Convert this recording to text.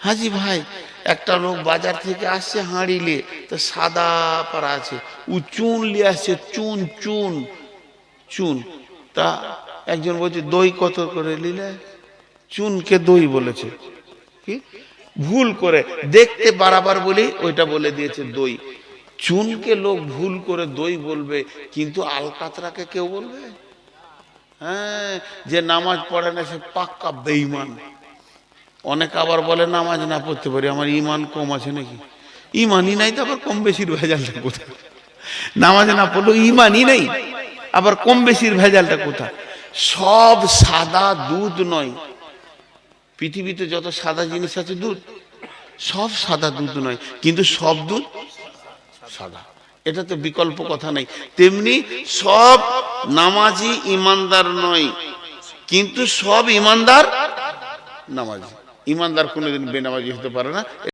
হাজি ভাই একটা লোক বাজার থেকে আসছে হাঁড়ি নিয়ে, তো সাদা পাড়া আছে, ও চুন নিয়ে আসছে, চুন চুন চুন। তা একজন বলছে দই কত করে নিলে? চুনকে দই বলেছে, কি ভুল করে দেখতে বারাবার বলি ওইটা বলে দিয়েছে দই। চুনকে লোক ভুল করে দই বলবে, কিন্তু আলকাতরাকে কেউ বলবে? হ্যাঁ, যে নামাজ পড়ে না সে পাক্কা বেঈমান। অনেক আবার বলে নামাজ না পড়তে পারি, আমার ইমান কম আছে নাকি? ইমানই নাই তো আবার কম বেশির ভেজালটা কোথায়? নামাজ না পড়লো ইমানই নাই, আবার কম বেশির ভেজালটা কোথায়? সব সাদা দুধ নয়, পৃথিবীতে যত সাদা জিনিস আছে দুধ, সব সাদা দুধ নয়, কিন্তু সব দুধ সাদা, এটা তো বিকল্প কথা নাই। তেমনি সব নামাজি ইমানদার নয়, কিন্তু সব ইমানদার নামাজি। ইমানদার কোনোদিন বেনামাজি হতে পারে না।